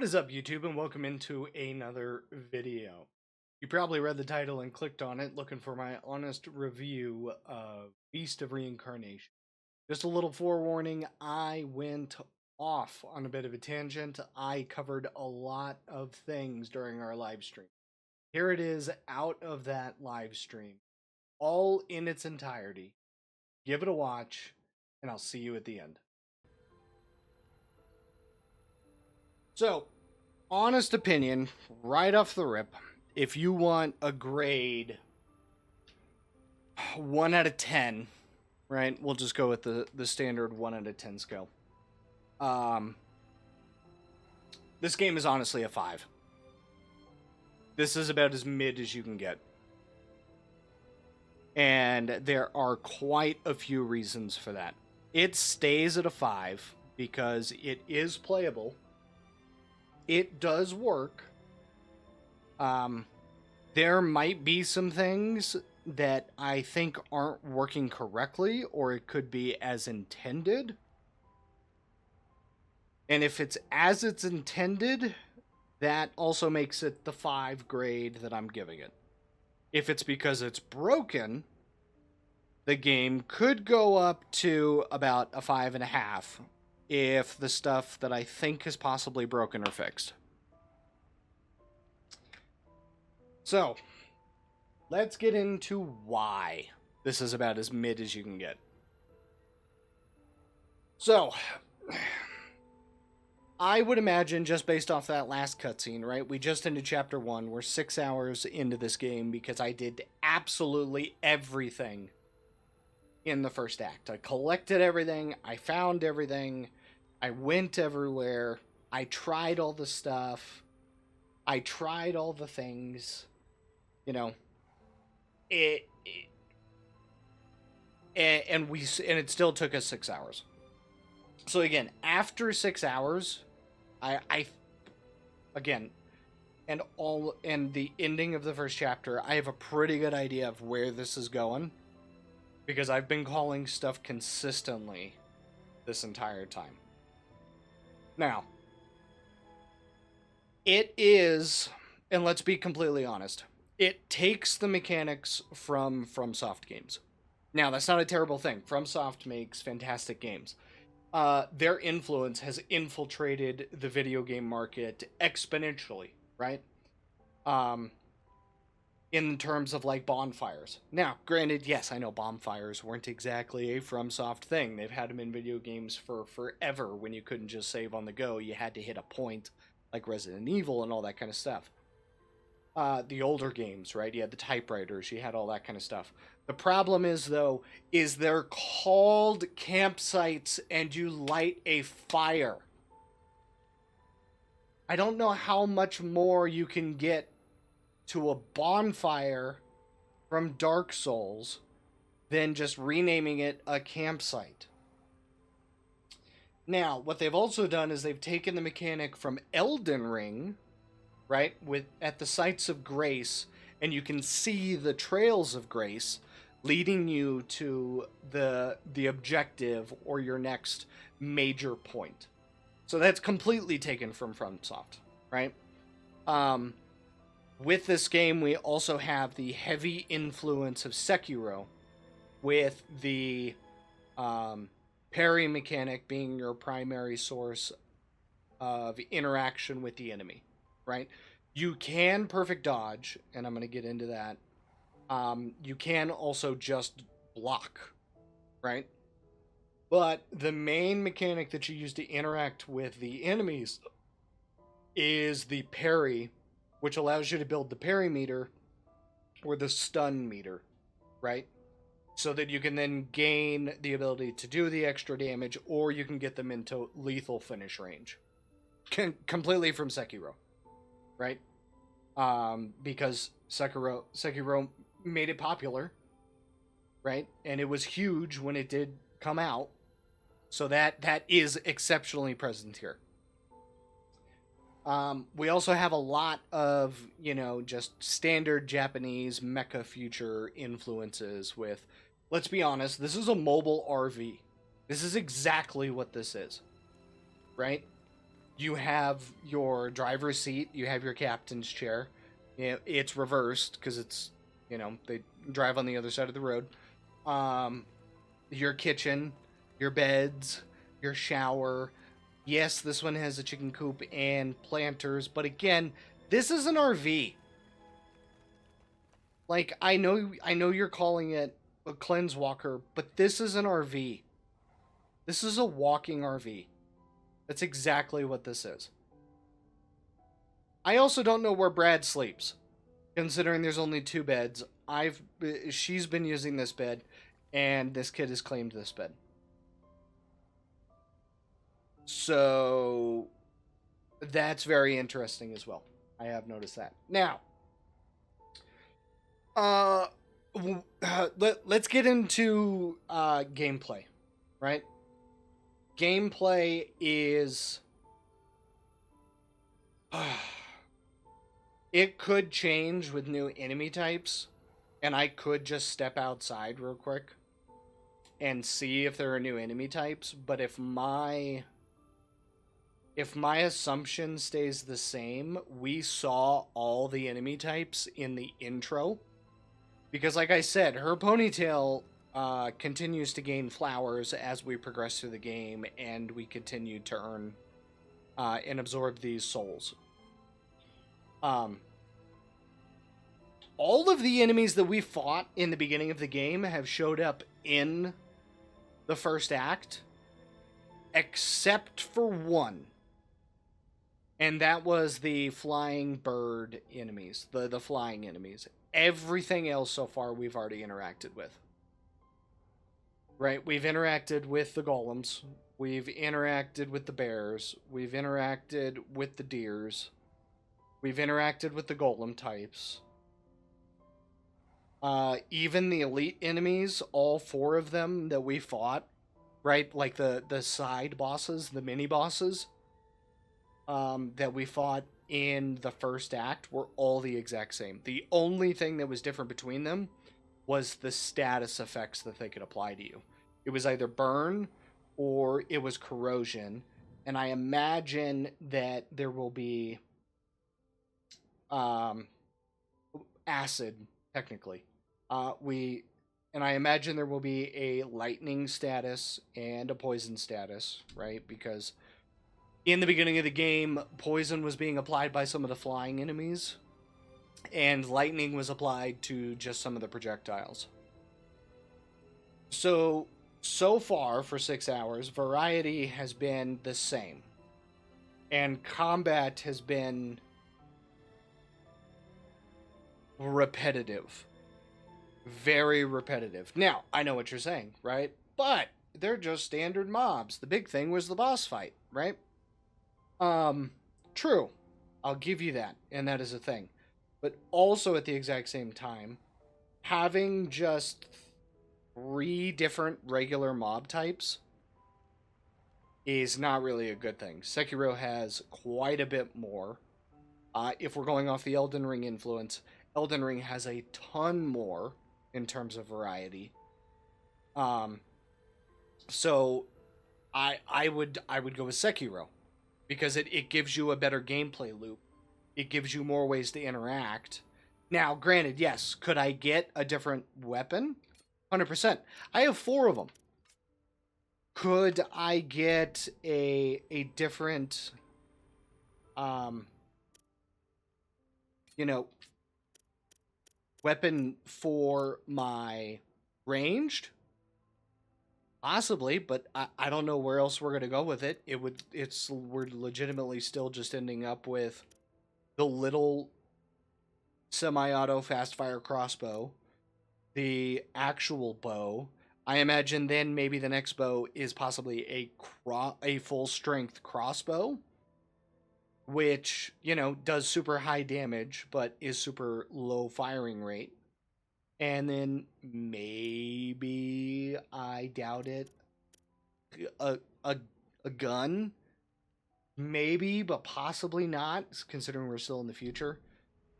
What is up, YouTube, and welcome into another video. You probably read the title and clicked on it looking for my honest review of Beast of Reincarnation. Just a little forewarning, I went off on a bit of a tangent. I covered a lot of things during our live stream. Here it is out of that live stream, all in its entirety. Give it a watch, and I'll see you at the end. So, honest opinion, right off the rip, if you want a grade 1 out of 10, right? We'll just go with the standard 1 out of 10 scale. This game is honestly a 5. This is about as mid as you can get. And there are quite a few reasons for that. It stays at a 5 because it is playable. It does work. There might be some things that I think aren't working correctly, or it could be as intended. And if it's as it's intended, that also makes it the 5 grade that I'm giving it. If it's because it's broken, the game could go up to about a 5.5 if the stuff that I think is possibly broken are fixed. So, let's get into why this is about as mid as you can get. So, I would imagine, just based off that last cutscene, right? We just ended Chapter 1. We're 6 hours into this game because I did absolutely everything in the first act. I collected everything. I found everything. I went everywhere. I tried all the stuff. I tried all the things. You know, and it still took us 6 hours. So again, after 6 hours, I again, and the ending of the first chapter, I have a pretty good idea of where this is going, because I've been calling stuff consistently this entire time. Now, it is, and let's be completely honest, it takes the mechanics from FromSoft games. Now, that's not a terrible thing. FromSoft makes fantastic games. Their influence has infiltrated the video game market exponentially, right? In terms of, like, bonfires. Now, granted, yes, I know bonfires weren't exactly a FromSoft thing. They've had them in video games for forever. When you couldn't just save on the go, you had to hit a point, like Resident Evil and all that kind of stuff. The older games, right? You had the typewriters, you had all that kind of stuff. The problem is, though, is they're called campsites and you light a fire. I don't know how much more you can get to a bonfire from Dark Souls than just renaming it a campsite. Now, what they've also done is they've taken the mechanic from Elden Ring, right, at the sites of grace, and you can see the trails of grace leading you to the objective or your next major point. So that's completely taken from FromSoft, right? With this game, we also have the heavy influence of Sekiro, with the parry mechanic being your primary source of interaction with the enemy, right? You can perfect dodge, and I'm going to get into that. You can also just block, right? But the main mechanic that you use to interact with the enemies is the parry, which allows you to build the parry meter or the stun meter, right? So that you can then gain the ability to do the extra damage, or you can get them into lethal finish range. Completely from Sekiro, right? Because Sekiro made it popular, right? And it was huge when it did come out. So that is exceptionally present here. We also have a lot of, just standard Japanese mecha future influences with, let's be honest, this is a mobile RV. This is exactly what this is, right? you have your driver's seat, you have your captain's chair. It's reversed because it's, they drive on the other side of the road. Your kitchen, your beds, your shower. Yes, this one has a chicken coop and planters, but again, this is an RV. Like, I know you're calling it a cleanse walker, but this is an RV. This is a walking RV. That's exactly what this is. I also don't know where Brad sleeps, considering there's only 2 beds. She's been using this bed, and this kid has claimed this bed. So that's very interesting as well. I have noticed that. Now, let's get into gameplay, right? Gameplay is it could change with new enemy types, and I could just step outside real quick and see if there are new enemy types, but if my assumption stays the same, we saw all the enemy types in the intro. Because like I said, her ponytail continues to gain flowers as we progress through the game, and we continue to earn and absorb these souls. All of the enemies that we fought in the beginning of the game have showed up in the first act, except for one. And that was the flying bird enemies, the flying enemies. Everything else so far we've already interacted with. Right? We've interacted with the golems. We've interacted with the bears. We've interacted with the deers. We've interacted with the golem types. Even the elite enemies, all 4 of them that we fought, right? Like the side bosses, the mini bosses, that we fought in the first act were all the exact same. The only thing that was different between them was the status effects that they could apply to you. It was either burn or it was corrosion, and I imagine that there will be acid, technically. And I imagine there will be a lightning status and a poison status, right? Because in the beginning of the game, poison was being applied by some of the flying enemies, and lightning was applied to just some of the projectiles. So far for 6 hours, variety has been the same, and combat has been repetitive. Very repetitive. Now, I know what you're saying, right? But they're just standard mobs. The big thing was the boss fight, right? True. I'll give you that, and that is a thing. But also at the exact same time, having just 3 different regular mob types is not really a good thing. Sekiro has quite a bit more. If we're going off the Elden Ring influence, Elden Ring has a ton more in terms of variety. So I would go with Sekiro, because it gives you a better gameplay loop. It gives you more ways to interact. Now, granted, yes, could I get a different weapon? 100%. I have 4 of them. Could I get a different, weapon for my ranged? Possibly, but I don't know where else we're gonna go with it. We're legitimately still just ending up with the little semi-auto fast-fire crossbow, the actual bow. I imagine then maybe the next bow is possibly a full-strength crossbow, which, does super high damage, but is super low firing rate. And then maybe, I doubt it, a gun? Maybe, but possibly not, considering we're still in the future.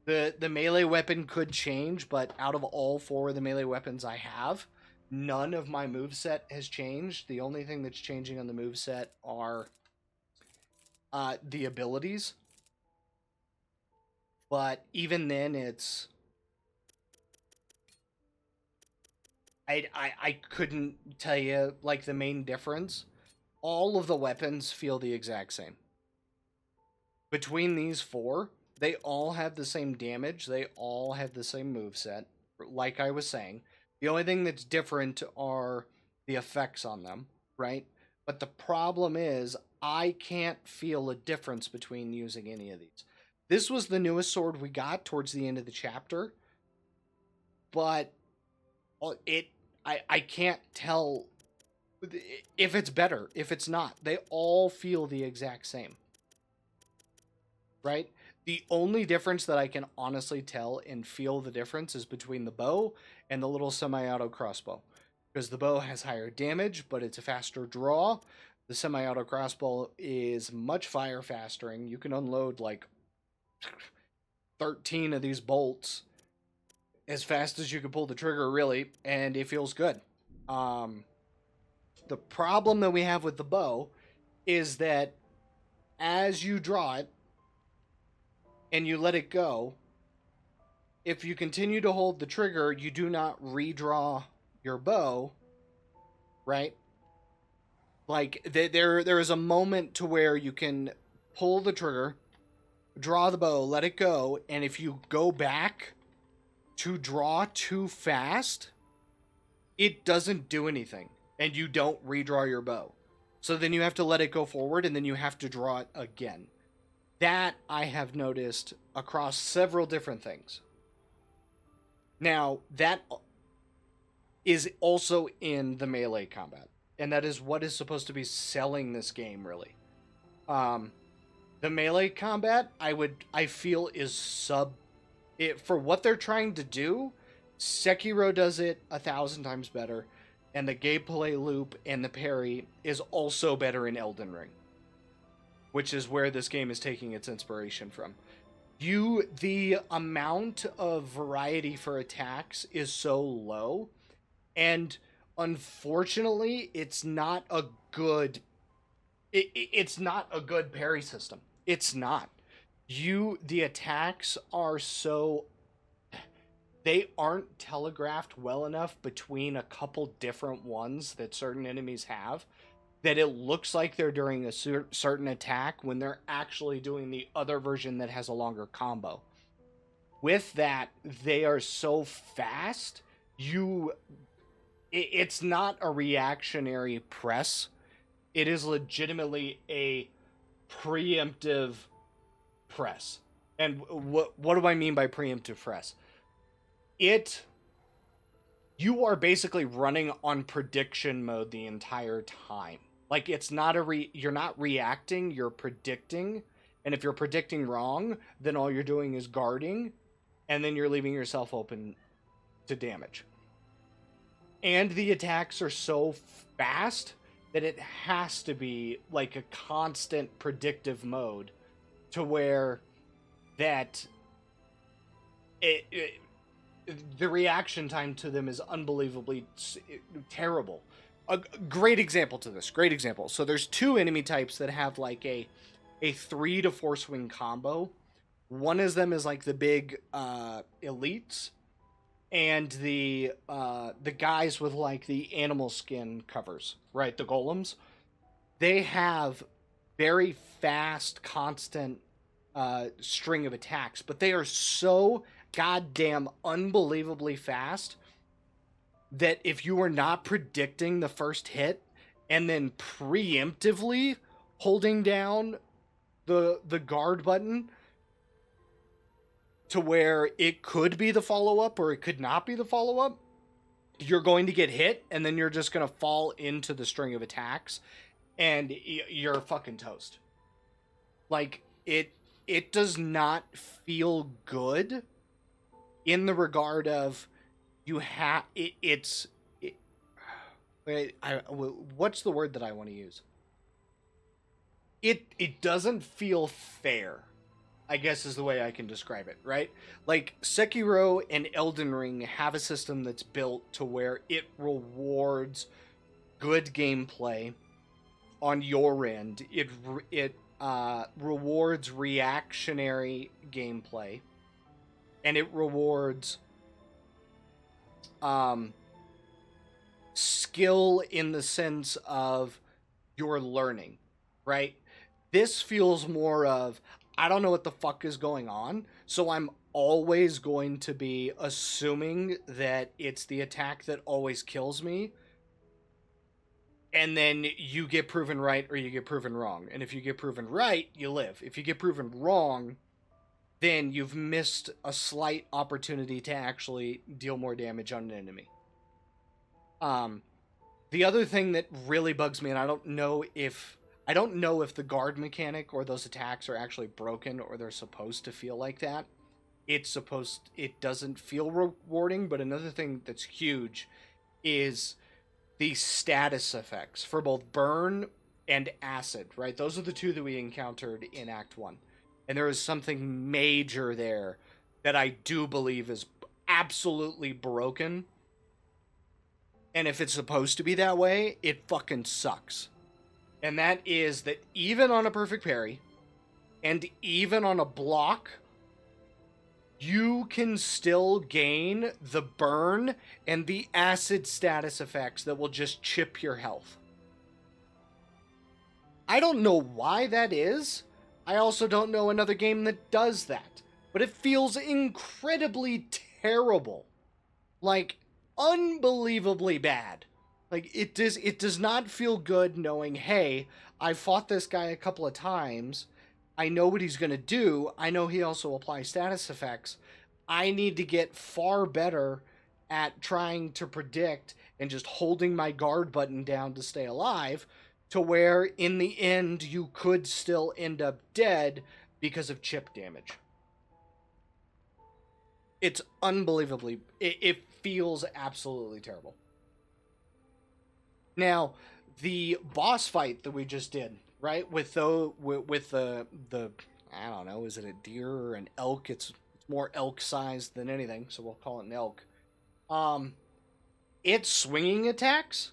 The melee weapon could change, but out of all 4 of the melee weapons I have, none of my moveset has changed. The only thing that's changing on the moveset are the abilities, but even then, it's I couldn't tell you like the main difference. All of the weapons feel the exact same. Between these four, they all have the same damage. They all have the same moveset. Like I was saying, the only thing that's different are the effects on them, right? But the problem is, I can't feel a difference between using any of these. This was the newest sword we got towards the end of the chapter, but it I can't tell if it's better, if it's not. They all feel the exact same, right? The only difference that I can honestly tell and feel the difference is between the bow and the little semi-auto crossbow. Because the bow has higher damage, but it's a faster draw. The semi-auto crossbow is much fire fastering. You can unload like 13 of these bolts as fast as you can pull the trigger, really, and it feels good. The problem that we have with the bow is that as you draw it and you let it go, if you continue to hold the trigger, you do not redraw your bow, right? Like there is a moment to where you can pull the trigger, draw the bow, let it go, and if you go back to draw too fast, it doesn't do anything, and you don't redraw your bow. So then you have to let it go forward, and then you have to draw it again. That I have noticed across several different things. Now, that is also in the melee combat, and that is what is supposed to be selling this game, really. The melee combat, I feel is for what they're trying to do. Sekiro does it 1,000 times better, and the gameplay loop and the parry is also better in Elden Ring, which is where this game is taking its inspiration from. The amount of variety for attacks is so low, and unfortunately, it's not a good parry system. It's not. The attacks are so, they aren't telegraphed well enough between a couple different ones that certain enemies have, that it looks like they're doing a certain attack when they're actually doing the other version that has a longer combo. With that, they are so fast, it's not a reactionary press. It is legitimately a preemptive press. And what do I mean by preemptive press? You are basically running on prediction mode the entire time. Like, it's not you're not reacting, you're predicting. And if you're predicting wrong, then all you're doing is guarding, and then you're leaving yourself open to damage. And the attacks are so fast that it has to be like a constant predictive mode, to where that the reaction time to them is unbelievably terrible. A great example to this. Great example. So there's two enemy types that have like a 3 to 4 swing combo. One of them is like the big elites, and the guys with like the animal skin covers, right? The golems. They have very fast, constant string of attacks, but they are so goddamn unbelievably fast that if you are not predicting the first hit and then preemptively holding down the guard button to where it could be the follow-up or it could not be the follow-up, you're going to get hit, and then you're just going to fall into the string of attacks, and you're fucking toast. Like, it does not feel good in the regard of what's the word that I want to use? It doesn't feel fair, I guess is the way I can describe it, right? Like, Sekiro and Elden Ring have a system that's built to where it rewards good gameplay on your end. rewards reactionary gameplay, and it rewards skill in the sense of you're learning, right? This feels more of, I don't know what the fuck is going on, so I'm always going to be assuming that it's the attack that always kills me, and then you get proven right or you get proven wrong. And if you get proven right, you live. If you get proven wrong, then you've missed a slight opportunity to actually deal more damage on an enemy. The other thing that really bugs me, and I don't know if the guard mechanic or those attacks are actually broken or they're supposed to feel like that. It doesn't feel rewarding, but another thing that's huge is the status effects for both burn and acid, right? Those are the two that we encountered in Act 1. And there is something major there that I do believe is absolutely broken. And if it's supposed to be that way, it fucking sucks. And that is that even on a perfect parry, and even on a block, you can still gain the burn and the acid status effects that will just chip your health. I don't know why that is. I also don't know another game that does that. But it feels incredibly terrible. Like, unbelievably bad. Like, it does not feel good knowing, hey, I fought this guy a couple of times. I know what he's going to do. I know he also applies status effects. I need to get far better at trying to predict and just holding my guard button down to stay alive, to where in the end you could still end up dead because of chip damage. It's unbelievably... It feels absolutely terrible. Now, the boss fight that we just did, right, with the I don't know, is it a deer or an elk? It's more elk-sized than anything, so we'll call it an elk. Its swinging attacks,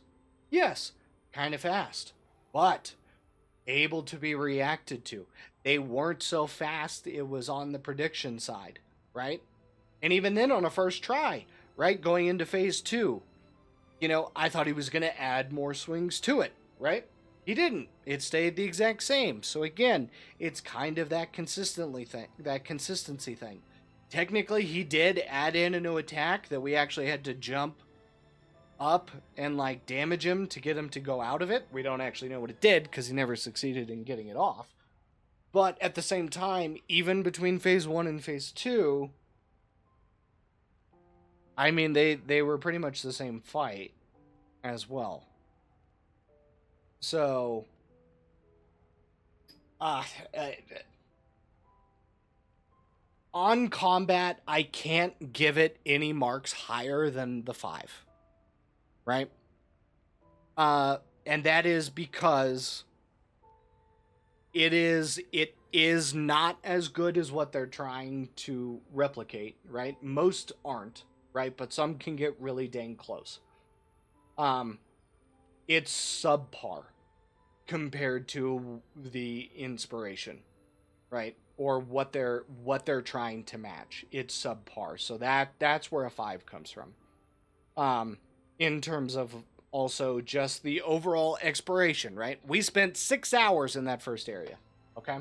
yes, kind of fast, but able to be reacted to. They weren't so fast, it was on the prediction side, right? And even then, on a first try, right, going into phase 2, you know, I thought he was going to add more swings to it, right? He didn't. It stayed the exact same. So again, it's kind of that consistency thing. Technically, he did add in a new attack that we actually had to jump up and like damage him to get him to go out of it. We don't actually know what it did because he never succeeded in getting it off. But at the same time, even between phase 1 and phase 2, I mean, they were pretty much the same fight as well. So, on combat, I can't give it any marks higher than the 5. Right? And that is because it is not as good as what they're trying to replicate, right? Most aren't, right? But some can get really dang close. It's subpar compared to the inspiration, right? Or what they're trying to match. It's subpar. So that's where a 5 comes from. In terms of also just the overall exploration, right? We spent 6 hours in that first area. Okay?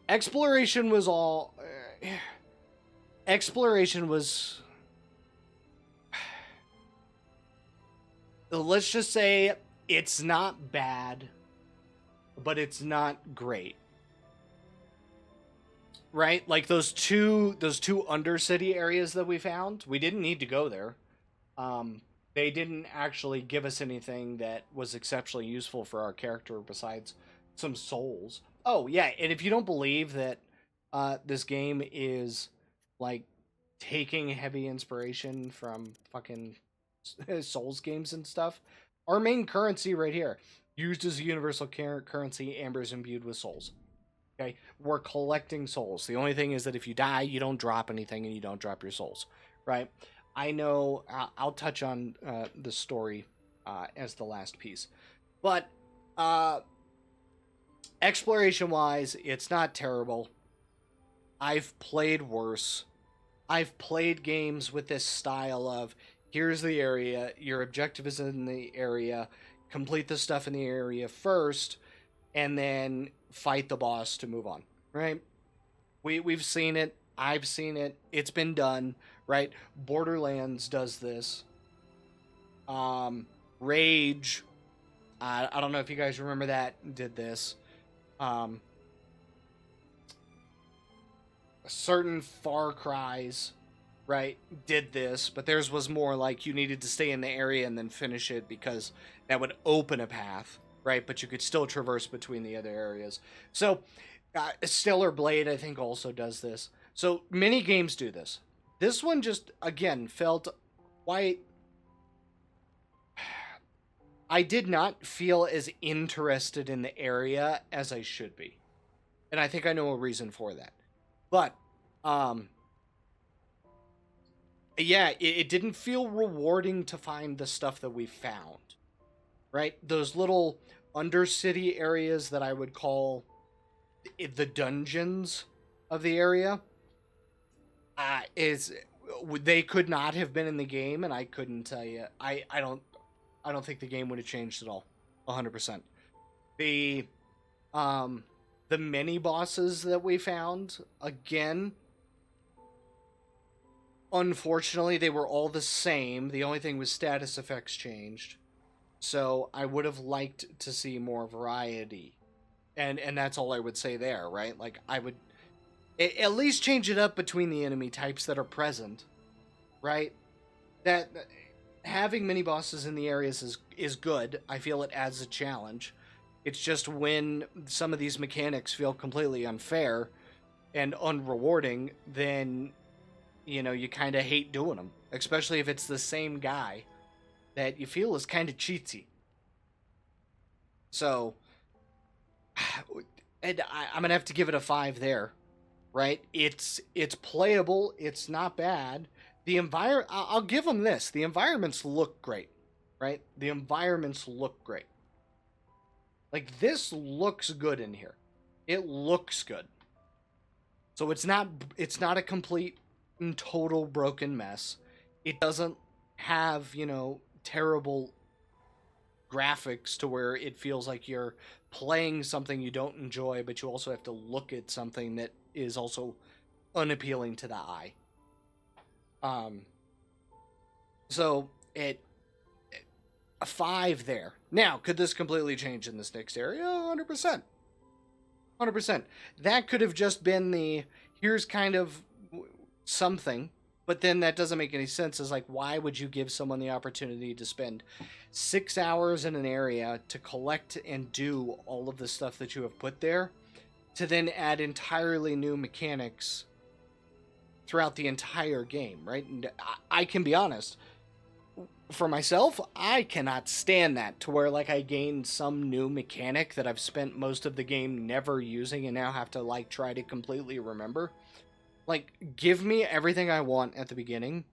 Exploration was all... exploration was... Let's just say it's not bad, but it's not great. Right? Like those two Undercity areas that we found, we didn't need to go there. They didn't actually give us anything that was exceptionally useful for our character besides some souls. Oh, yeah, and if you don't believe that this game is, like, taking heavy inspiration from fucking Souls games and stuff, our main currency right here, used as a universal currency, Amber is imbued with souls. Okay, we're collecting souls. The only thing is that if you die, you don't drop anything and you don't drop your souls, right? I know, I'll touch on the story as the last piece. But Uh, Exploration wise, it's not terrible. I've played worse. I've played games with this style of here's the area, your objective is in the area, complete the stuff in the area first, and then fight the boss to move on. Right? We've seen it. I've seen it. It's been done. Right? Borderlands does this. Rage. I don't know if you guys remember that. Did this. Um, Certain Far Cries, right, did this, but theirs was more like you needed to stay in the area and then finish it because that would open a path, right? But you could still traverse between the other areas. So, Stellar Blade, I think, also does this. So, many games do this. This one just, again, felt quite. I did not feel as interested in the area as I should be. And I think I know a reason for that. But, yeah, it didn't feel rewarding to find the stuff that we found, right? Those little undercity areas that I would call the dungeons of the area, is they could not have been in the game, and I couldn't tell you. I don't think the game would have changed at all, 100%. The the mini bosses that we found, again, unfortunately, they were all the same. The only thing was status effects changed. So I would have liked to see more variety. And that's all I would say there, right? Like, I would at least change it up between the enemy types that are present, right? That having mini bosses in the areas is good. I feel it adds a challenge. It's just when some of these mechanics feel completely unfair and unrewarding, then, you know, you kind of hate doing them. Especially if it's the same guy that you feel is kind of cheatsy. So, and I'm going to have to give it a 5 there, right? It's playable. It's not bad. I'll give them this. The environments look great, right? The environments look great. Like, this looks good in here. It looks good. So it's not a complete and total broken mess. It doesn't have, you know, terrible graphics to where it feels like you're playing something you don't enjoy, but you also have to look at something that is also unappealing to the eye. So a 5 there. Now, could this completely change in this next area? 100%. 100%. That could have just been here's kind of something, but then that doesn't make any sense. It's like, why would you give someone the opportunity to spend 6 hours in an area to collect and do all of the stuff that you have put there, to then add entirely new mechanics throughout the entire game, right? And I can be honest, for myself, I cannot stand that, to where, like, I gained some new mechanic that I've spent most of the game never using and now have to, like, try to completely remember. Like, give me everything I want at the beginning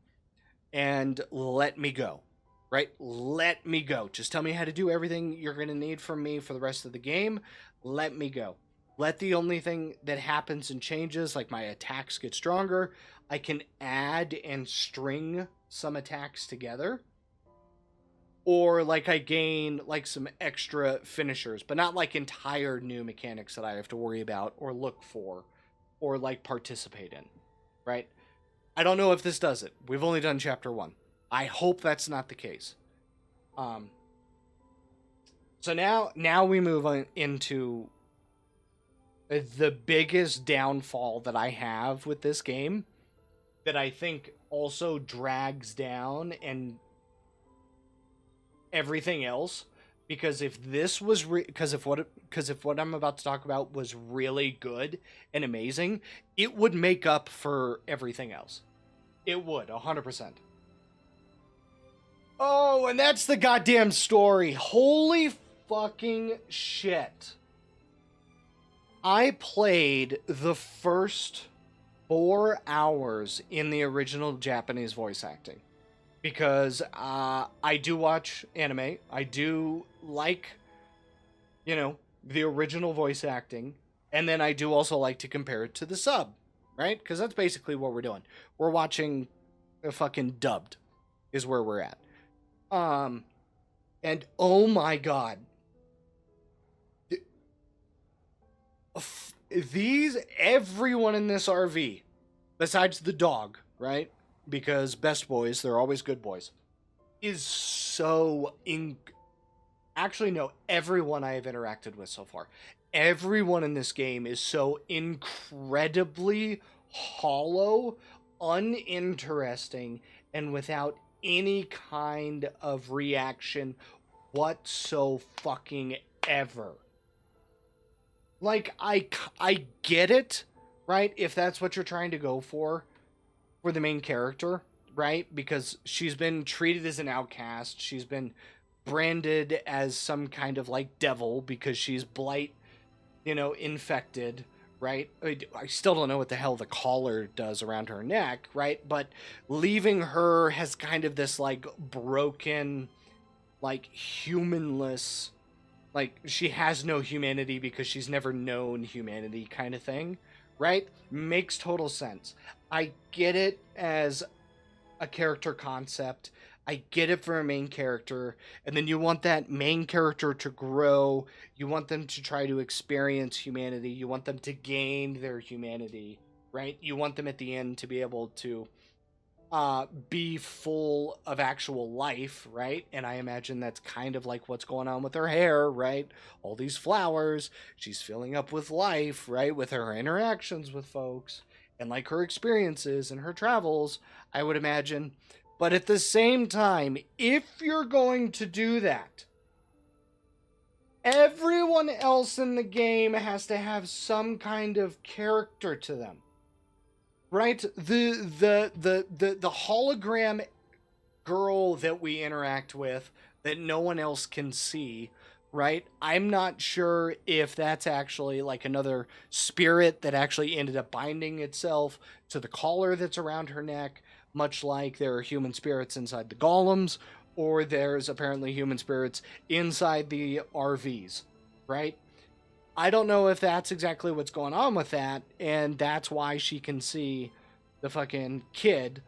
and let me go, right? Let me go. Just tell me how to do everything you're going to need from me for the rest of the game. Let me go. Let the only thing that happens and changes, like my attacks get stronger, I can add and string some attacks together. Or, like, I gain, like, some extra finishers, but not, like, entire new mechanics that I have to worry about or look for or, like, participate in, right? I don't know if this does it. We've only done chapter 1. I hope that's not the case. So now we move on into the biggest downfall that I have with this game, that I think also drags down and everything else, because if this was because if what I'm about to talk about was really good and amazing, it would make up for everything else. It would 100%. Oh, and that's the goddamn story. Holy fucking shit. I played the first 4 hours in the original Japanese voice acting, because I do watch anime. I do like you know, the original voice acting, and then I do also like to compare it to the sub, right? Because that's basically what we're doing. We're watching a fucking dubbed, is where we're at. Um, and oh my god, these everyone in this RV, besides the dog, right? Because best boys, they're always good boys, is so in. Actually, no, everyone I have interacted with so far, everyone in this game is so incredibly hollow, uninteresting, and without any kind of reaction whatso fucking ever. Like, I get it, right? If that's what you're trying to go for the main character, right? Because she's been treated as an outcast. She's been branded as some kind of like devil because she's blight, infected, right? I still don't know what the hell the collar does around her neck, right? But leaving her has kind of this like broken, like humanless, like she has no humanity because she's never known humanity kind of thing, right? Makes total sense. I get it as a character concept. I get it for a main character, and then you want that main character to grow. You want them to try to experience humanity. You want them to gain their humanity, right? You want them at the end to be able to be full of actual life, right? And I imagine that's kind of like what's going on with her hair, right? All these flowers, she's filling up with life, right? With her interactions with folks and like her experiences and her travels, I would imagine. But at the same time, if you're going to do that, everyone else in the game has to have some kind of character to them. Right? The hologram girl that we interact with that no one else can see, right? I'm not sure if that's actually like another spirit that actually ended up binding itself to the collar that's around her neck, much like there are human spirits inside the golems, or there's apparently human spirits inside the RVs, right? I don't know if that's exactly what's going on with that, and that's why she can see the fucking kid.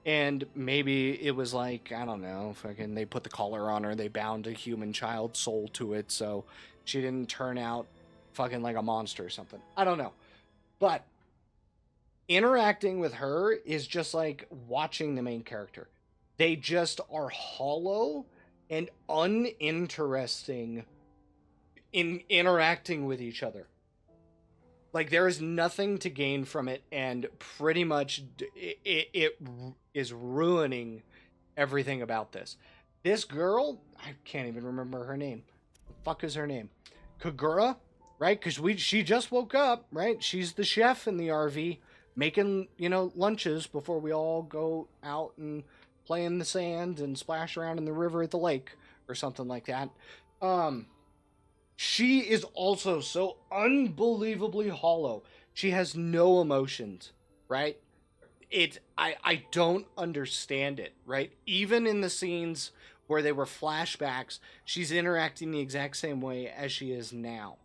And maybe it was like, I don't know, fucking they put the collar on her, they bound a human child soul to it, so she didn't turn out fucking like a monster or something. I don't know. But interacting with her is just like watching the main character. They just are hollow and uninteresting in interacting with each other. Like there is nothing to gain from it, and pretty much it is ruining everything about this. This girl, I can't even remember her name. The fuck is her name? Kagura, right? Because she just woke up, right? She's the chef in the RV, making lunches before we all go out and play in the sand and splash around in the river at the lake or something like that. She is also so unbelievably hollow. She has no emotions, right? I don't understand it, right? Even in the scenes where they were flashbacks, she's interacting the exact same way as she is now.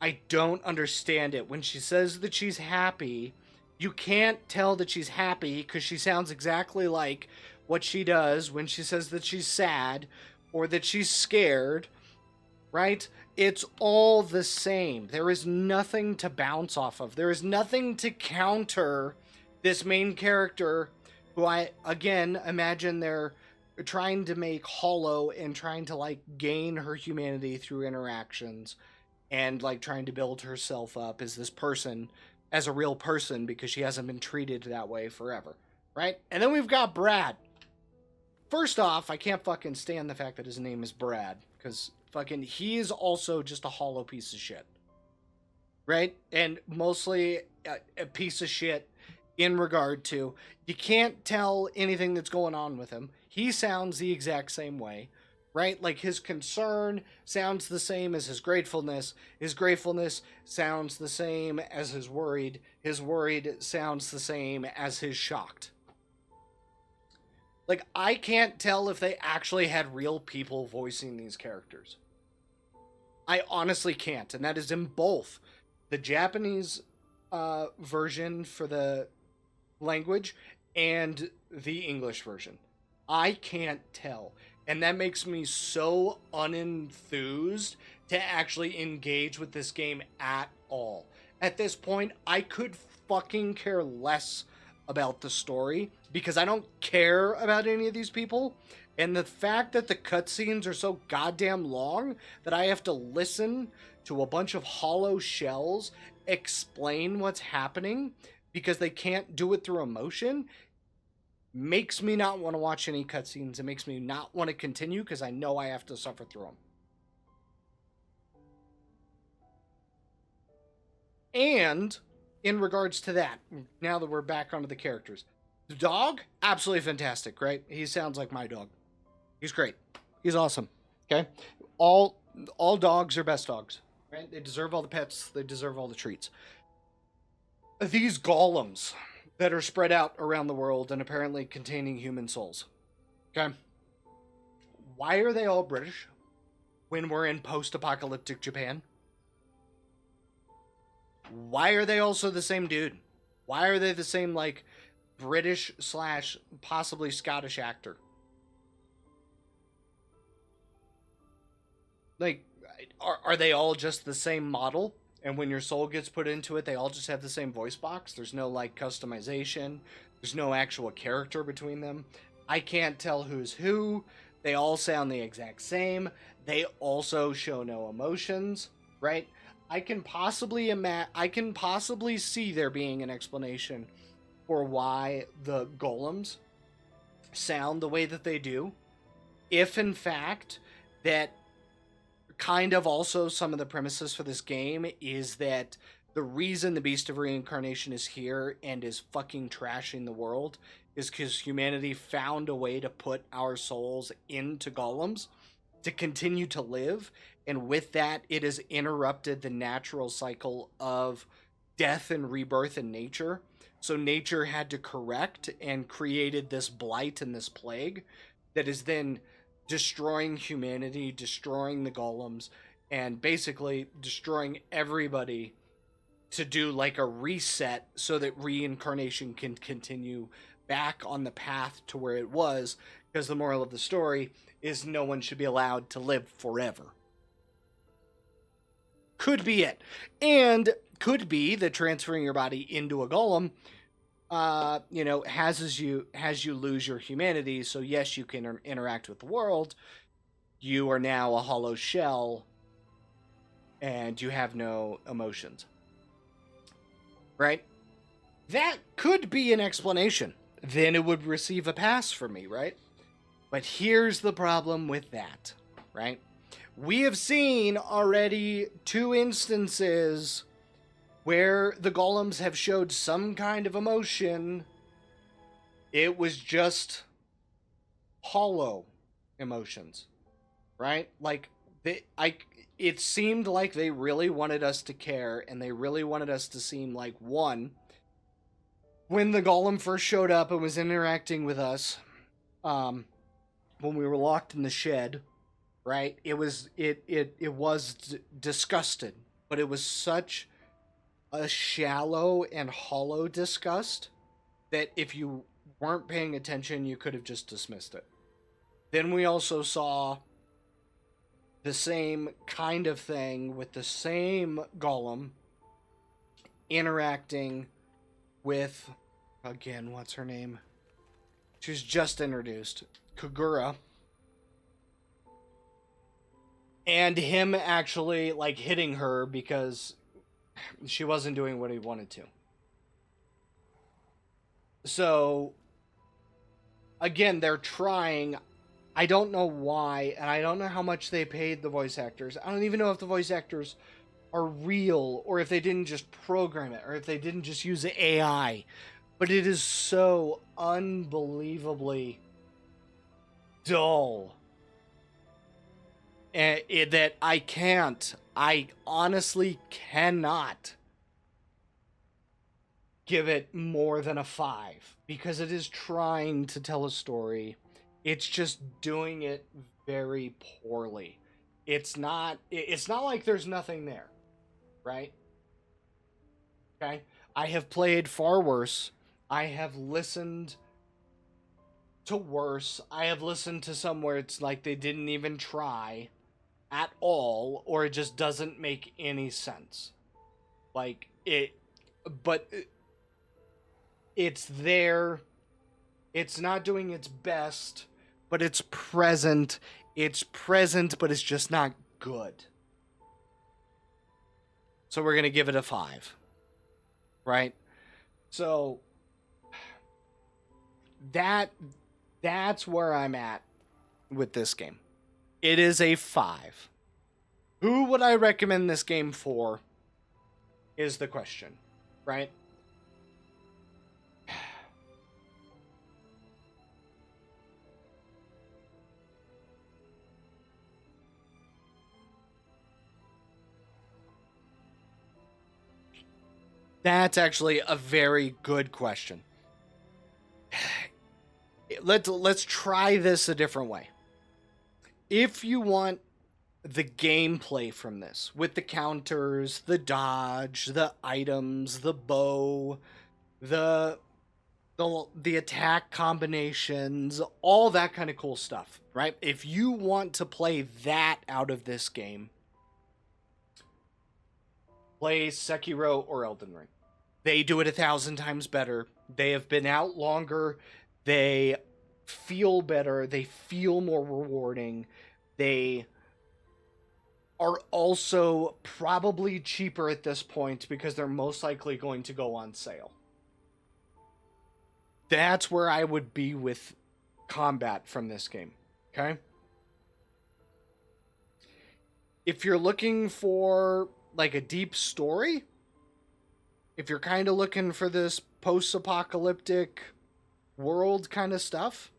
I don't understand it. When she says that she's happy, you can't tell that she's happy because she sounds exactly like what she does when she says that she's sad or that she's scared, right? It's all the same. There is nothing to bounce off of. There is nothing to counter this main character who I, again, imagine they're trying to make hollow and trying to, like, gain her humanity through interactions and, like, trying to build herself up as this person, as a real person, because she hasn't been treated that way forever, right? And then we've got Brad. First off, I can't fucking stand the fact that his name is Brad, because fucking he is also just a hollow piece of shit, right? And mostly a piece of shit in regard to you can't tell anything that's going on with him. He sounds the exact same way, right? Like his concern sounds the same as his gratefulness. His gratefulness sounds the same as his worried. His worried sounds the same as his shocked. Like, I can't tell if they actually had real people voicing these characters. I honestly can't, and that is in both the Japanese version for the language and the English version. I can't tell. And that makes me so unenthused to actually engage with this game at all. At this point, I could fucking care less about the story because I don't care about any of these people. And the fact that the cutscenes are so goddamn long that I have to listen to a bunch of hollow shells explain what's happening because they can't do it through emotion makes me not want to watch any cutscenes. It makes me not want to continue because I know I have to suffer through them. And in regards to that, now that we're back onto the characters, the dog, absolutely fantastic, right? He sounds like my dog. He's great. He's awesome. Okay? All dogs are best dogs, right? They deserve all the pets. They deserve all the treats. These golems that are spread out around the world and apparently containing human souls. Okay? Why are they all British when we're in post-apocalyptic Japan? Why are they also the same dude? Why are they the same, like, British / possibly Scottish actor? Like, are they all just the same model? And when your soul gets put into it, they all just have the same voice box? There's no, like, customization. There's no actual character between them. I can't tell who's who. They all sound the exact same. They also show no emotions, right? I can possibly see there being an explanation for why the golems sound the way that they do. If in fact that kind of also some of the premises for this game is that the reason the Beast of Reincarnation is here and is fucking trashing the world is because humanity found a way to put our souls into golems to continue to live, and with that it has interrupted the natural cycle of death and rebirth in nature. So nature had to correct and created this blight and this plague that is then destroying humanity, destroying the golems, and basically destroying everybody to do like a reset so that reincarnation can continue back on the path to where it was, because the moral of the story is no one should be allowed to live forever. Could be it. And could be that transferring your body into a golem has you lose your humanity. So yes, you can interact with the world. You are now a hollow shell and you have no emotions. Right? That could be an explanation. Then it would receive a pass for me, right? But here's the problem with that, right? We have seen already 2 instances where the golems have showed some kind of emotion. It was just hollow emotions, right? Like it seemed like they really wanted us to care, and they really wanted us to seem like, one, when the golem first showed up and was interacting with us, when we were locked in the shed, right? It was disgusted, but it was such a shallow and hollow disgust that if you weren't paying attention, you could have just dismissed it. Then we also saw the same kind of thing with the same golem interacting with, again, what's her name? She was just introduced, Kagura. And him actually, like, hitting her because she wasn't doing what he wanted to. So, again, they're trying. I don't know why, and I don't know how much they paid the voice actors. I don't even know if the voice actors are real, or if they didn't just program it, or if they didn't just use the AI. But it is so unbelievably dull that I honestly cannot give it more than a 5 because it is trying to tell a story. It's just doing it very poorly. It's not like there's nothing there, right? Okay? I have played far worse. I have listened to worse. I have listened to some where it's like they didn't even try at all, or it just doesn't make any sense. Like it, but it's there. It's not doing its best, but it's present. It's present, but it's just not good. So we're gonna give it a 5, right? So that's where I'm at with this game. It is a 5. Who would I recommend this game for? Is the question, right? That's actually a very good question. Let's try this a different way. If you want the gameplay from this, with the counters, the dodge, the items, the bow, the the attack combinations, all that kind of cool stuff, right? If you want to play that out of this game, play Sekiro or Elden Ring. They do it 1,000 times better. They have been out longer. They feel better. They feel more rewarding. They are also probably cheaper at this point because they're most likely going to go on sale. That's where I would be with combat from this game, okay? If you're looking for like a deep story, if you're kind of looking for this post-apocalyptic world kind of stuff,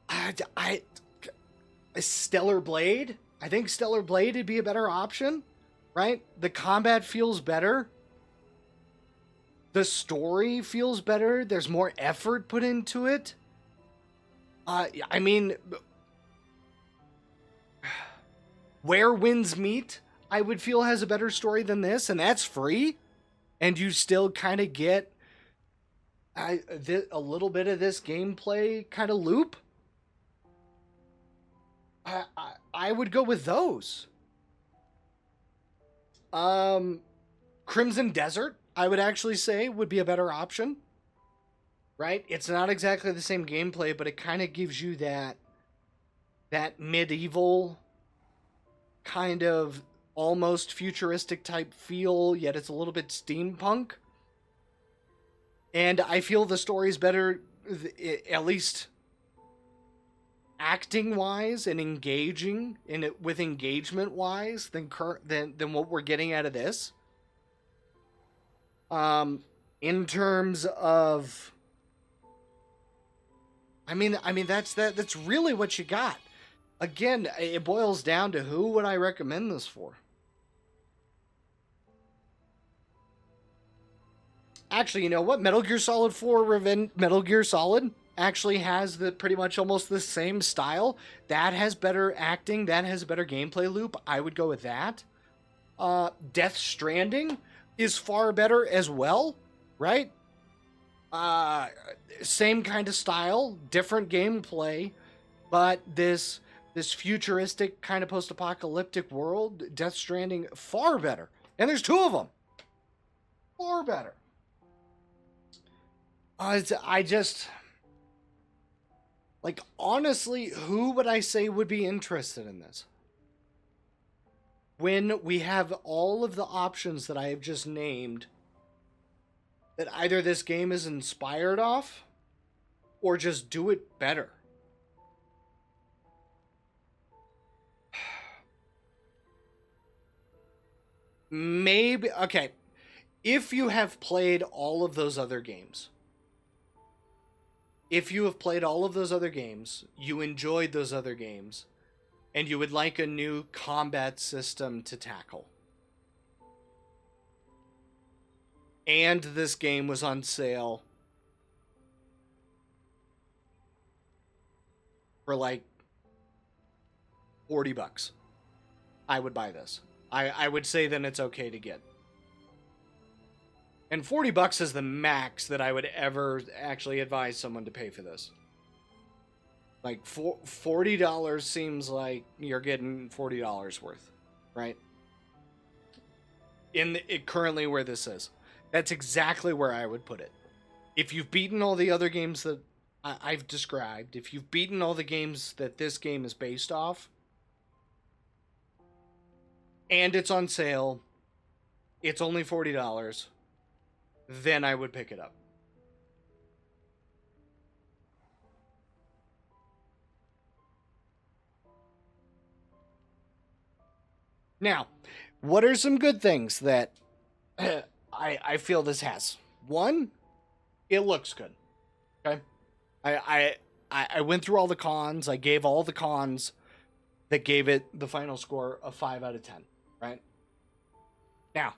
I Stellar Blade. I think Stellar Blade would be a better option, right? The combat feels better. The story feels better. There's more effort put into it. I mean, Where Winds Meet, I would feel has a better story than this, and that's free. And you still kind of get a little bit of this gameplay kind of loop. I would go with those. Crimson Desert, I would actually say, would be a better option. Right? It's not exactly the same gameplay, but it kind of gives you that medieval kind of almost futuristic type feel, yet it's a little bit steampunk. And I feel the story's better, at least acting wise and engaging in it with engagement wise than what we're getting out of this. In terms of, I mean that's really what you got. Again, it boils down to who would I recommend this for? Actually, you know what? Metal Gear Solid 4 Metal Gear Solid actually has the pretty much almost the same style. That has better acting, that has a better gameplay loop. I would go with that. Death Stranding is far better as well, right? Same kind of style, different gameplay, but this futuristic kind of post-apocalyptic world, Death Stranding, far better. And there's 2 of them. Far better. I just, like, honestly, who would I say would be interested in this? When we have all of the options that I have just named that either this game is inspired off or just do it better. Maybe, okay, if you have played all of those other games, you enjoyed those other games, and you would like a new combat system to tackle, and this game was on sale for like $40, I would buy this. I would say then it's okay to get. And $40 is the max that I would ever actually advise someone to pay for this. Like $40 seems like you're getting $40 worth, right? Currently where this is. That's exactly where I would put it. If you've beaten all the other games that I've described, if you've beaten all the games that this game is based off, and it's on sale, it's only $40, then I would pick it up. Now, what are some good things that I feel this has? One, it looks good. Okay, I went through all the cons. I gave all the cons that gave it the final score of 5 out of 10. Right now,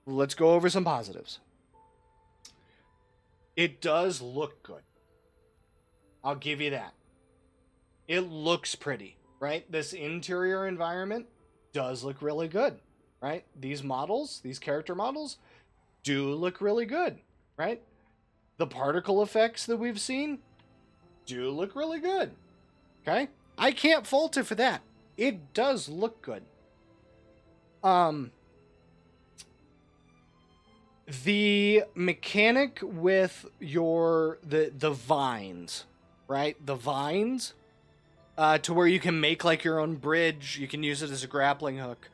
let's go over some positives. It does look good. I'll give you that. It looks pretty, right? This interior environment does look really good, right? These models, these character models, do look really good, right? The particle effects that we've seen do look really good, okay? I can't fault it for that. It does look good. The mechanic with the vines, right? The vines, to where you can make like your own bridge. You can use it as a grappling hook.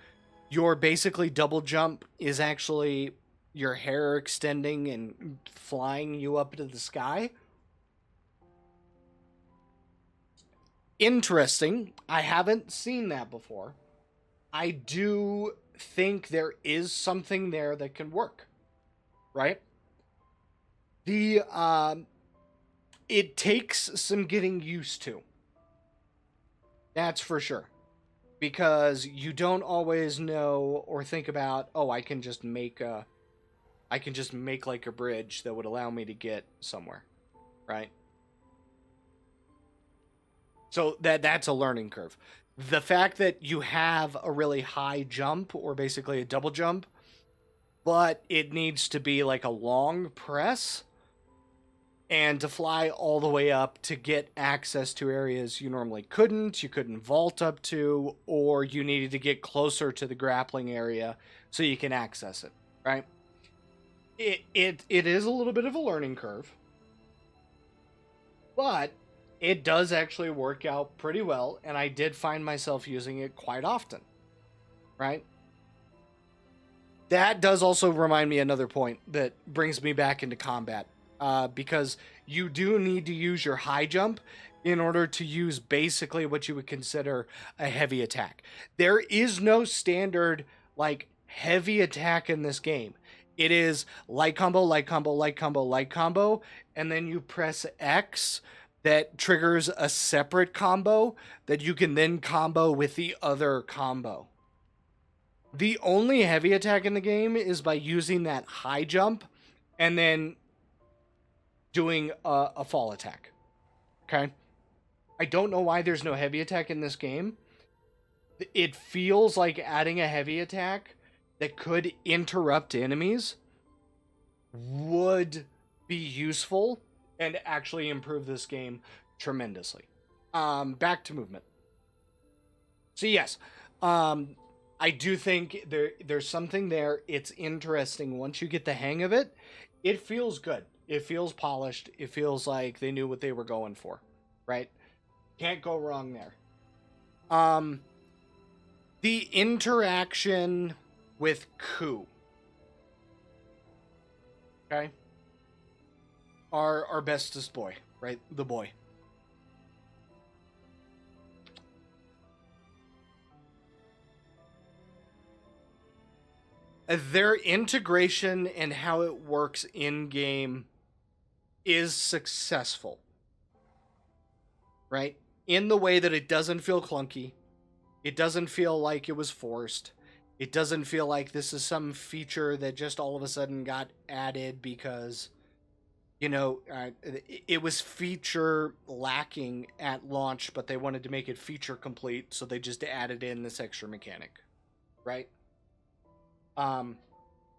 Your basically double jump is actually your hair extending and flying you up into the sky. Interesting. I haven't seen that before. I do think there is something there that can work, right? It takes some getting used to. That's for sure. Because you don't always know or think about, oh, I can just make like a bridge that would allow me to get somewhere, right? So that's a learning curve. The fact that you have a really high jump, or basically a double jump, but it needs to be like a long press and to fly all the way up to get access to areas you normally couldn't, you couldn't vault up to, or you needed to get closer to the grappling area so you can access it, right? It is a little bit of a learning curve, but it does actually work out pretty well, and I did find myself using it quite often, right? That does also remind me another point that brings me back into combat, because you do need to use your high jump in order to use basically what you would consider a heavy attack. There is no standard like heavy attack in this game. It is light combo, light combo, light combo, light combo, and then you press X that triggers a separate combo that you can then combo with the other combo. The only heavy attack in the game is by using that high jump and then doing a fall attack. Okay? I don't know why there's no heavy attack in this game. It feels like adding a heavy attack that could interrupt enemies would be useful and actually improve this game tremendously. Back to movement. So yes, I do think there's something there. It's interesting. Once you get the hang of it, it feels good. It feels polished. It feels like they knew what they were going for, right? Can't go wrong there. The interaction with Ku. Okay? Our bestest boy, right? The boy. Their integration and how it works in game is successful, right? In the way that it doesn't feel clunky, it doesn't feel like it was forced, It doesn't feel like this is some feature that just all of a sudden got added because, it was feature lacking at launch, but they wanted to make it feature complete, so they just added in this extra mechanic, right?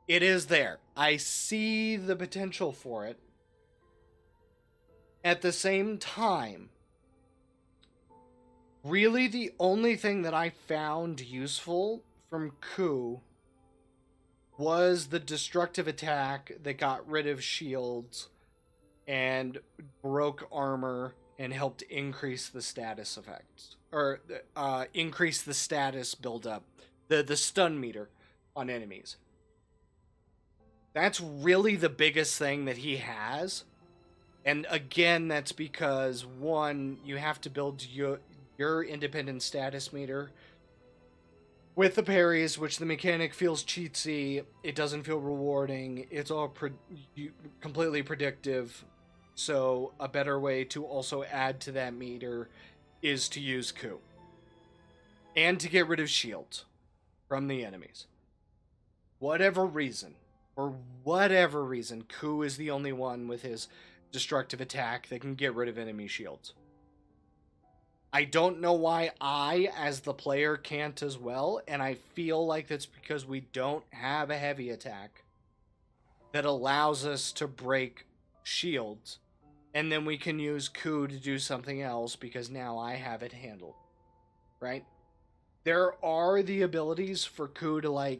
It is there. I see the potential for it. At the same time, really the only thing that I found useful from Ku was the destructive attack that got rid of shields and broke armor and helped increase the status effects, or increase the status buildup, the stun meter on enemies. That's really the biggest thing that he has. And again, that's because, one, you have to build your independent status meter with the parries, which the mechanic feels cheatsy. It doesn't feel rewarding. It's all completely predictive. So a better way to also add to that meter is to use Ku. And to get rid of shields from the enemies. For whatever reason, Ku is the only one with his destructive attack that can get rid of enemy shields. I don't know why I, as the player, can't as well, and I feel like that's because we don't have a heavy attack that allows us to break shields, and then we can use Ku to do something else because now I have it handled, right? There are the abilities for Ku to,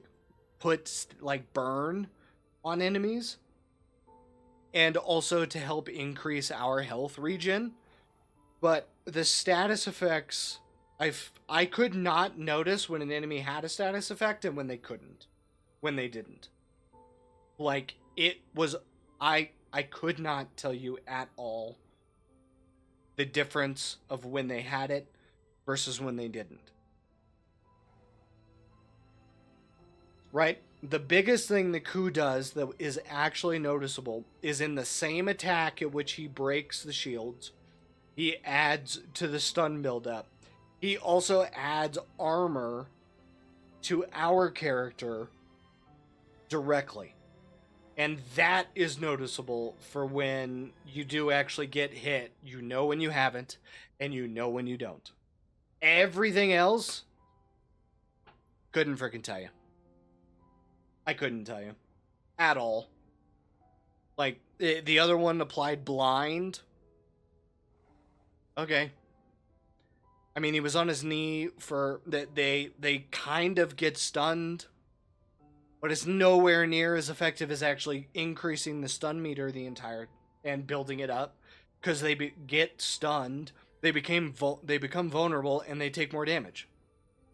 put, burn on enemies, and also to help increase our health regen. But the status effects, I could not notice when an enemy had a status effect and when they didn't. I could not tell you at all the difference of when they had it versus when they didn't. Right? The biggest thing the Ku does that is actually noticeable is in the same attack at which he breaks the shields, he adds to the stun buildup. He also adds armor to our character directly. And that is noticeable for when you do actually get hit. You know when you haven't, and you know when you don't. Everything else, couldn't freaking tell you. I couldn't tell you. At all. The other one applied blind. Okay. I mean, he was on his knee for that. They kind of get stunned, but it's nowhere near as effective as actually increasing the stun meter and building it up, because they get stunned, they become vulnerable, and they take more damage.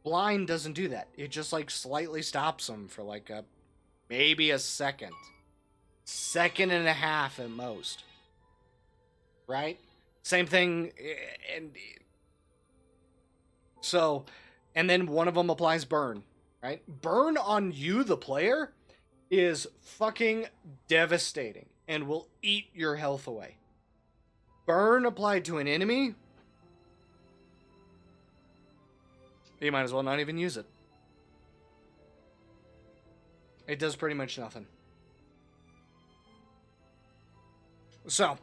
Blind doesn't do that. It just slightly stops them for maybe a second and a half at most, right? Same thing, and then one of them applies burn, right? Burn on you, the player, is fucking devastating and will eat your health away. Burn applied to an enemy, you might as well not even use it. It does pretty much nothing. So,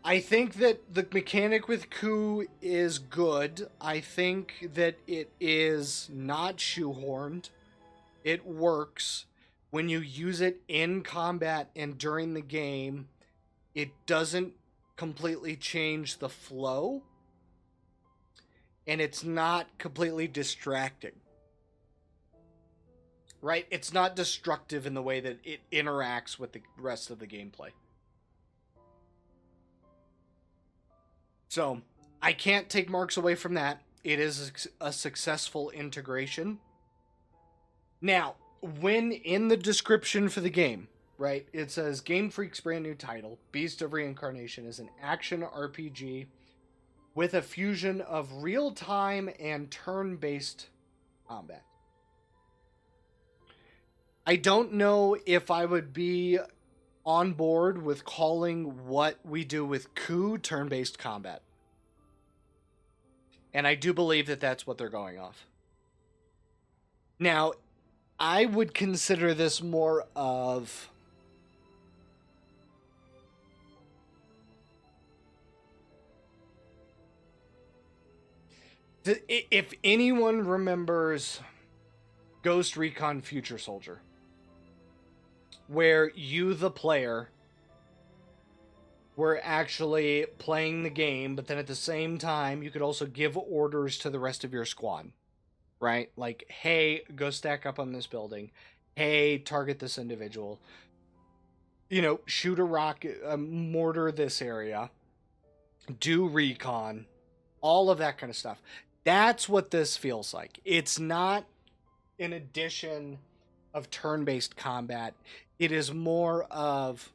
I think that the mechanic with Ku is good. I think that it is not shoehorned. It works. When you use it in combat and during the game, it doesn't completely change the flow. And it's not completely distracting. Right? It's not destructive in the way that it interacts with the rest of the gameplay. So, I can't take marks away from that. It is a successful integration. Now, when in the description for the game, right, it says, Game Freak's brand new title, Beast of Reincarnation, is an action RPG with a fusion of real-time and turn-based combat. I don't know if I would be on board with calling what we do with Ku turn-based combat. And I do believe that that's what they're going off. Now, I would consider this more of if anyone remembers Ghost Recon Future Soldier, where you, the player, were actually playing the game, but then at the same time, you could also give orders to the rest of your squad, right? Like, hey, go stack up on this building. Hey, target this individual. You know, shoot a rocket, mortar this area, do recon, all of that kind of stuff. That's what this feels like. It's not an addition of turn-based combat. It is more of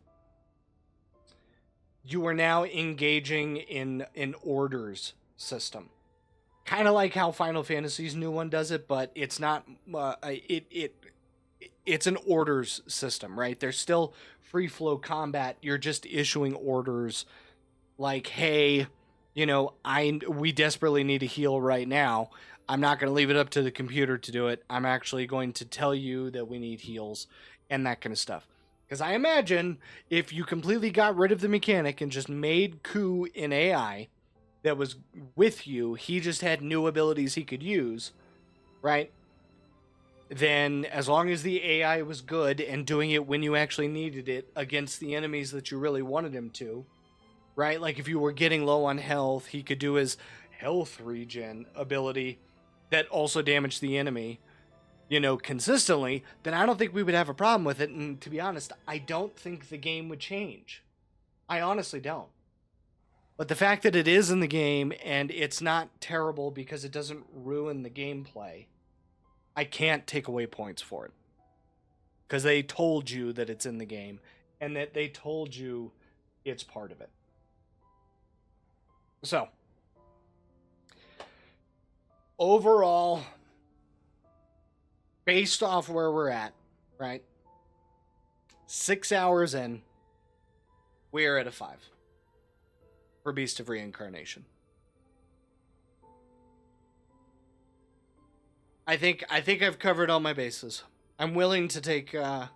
you are now engaging in an orders system, kind of like how Final Fantasy's new one does it, but it's not. It's an orders system, right? There's still free flow combat. You're just issuing orders like, hey, you know, we desperately need a heal right now. I'm not going to leave it up to the computer to do it. I'm actually going to tell you that we need heals and that kind of stuff. Because I imagine if you completely got rid of the mechanic and just made Ku an AI that was with you, he just had new abilities he could use, right? Then, as long as the AI was good and doing it when you actually needed it against the enemies that you really wanted him to, right? Like if you were getting low on health, he could do his health regen ability that also damaged the enemy, you know, consistently, then I don't think we would have a problem with it. And to be honest, I don't think the game would change. I honestly don't. But the fact that it is in the game and it's not terrible because it doesn't ruin the gameplay, I can't take away points for it. Because they told you that it's in the game and that they told you it's part of it. So, overall, based off where we're at, right? 6 hours in, we're at a 5 for Beast of Reincarnation. I think I've covered all my bases. I'm willing to take that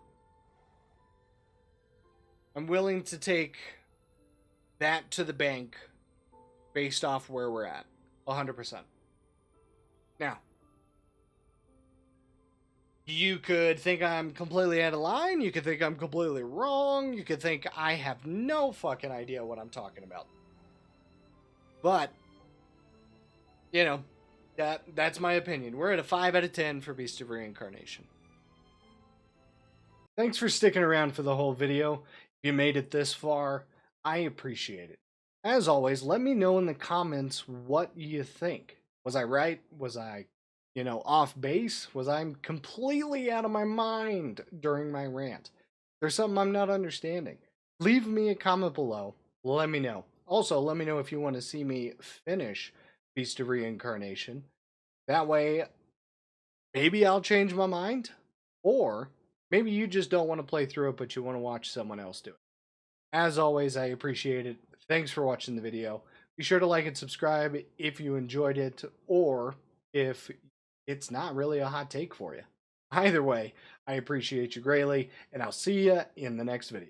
to the bank based off where we're at. 100%. Now, you could think I'm completely out of line. You could think I'm completely wrong. You could think I have no fucking idea what I'm talking about. But, you know, that's my opinion. We're at a 5 out of 10 for Beast of Reincarnation. Thanks for sticking around for the whole video. If you made it this far, I appreciate it. As always, let me know in the comments what you think. Was I right? Was I, you know, off base? Was I completely out of my mind during my rant? There's something I'm not understanding. Leave me a comment below. Let me know. Also, let me know if you want to see me finish Beast of Reincarnation. That way, maybe I'll change my mind. Or maybe you just don't want to play through it, but you want to watch someone else do it. As always, I appreciate it. Thanks for watching the video. Be sure to like and subscribe if you enjoyed it, or if it's not really a hot take for you. Either way, I appreciate you greatly, and I'll see you in the next video.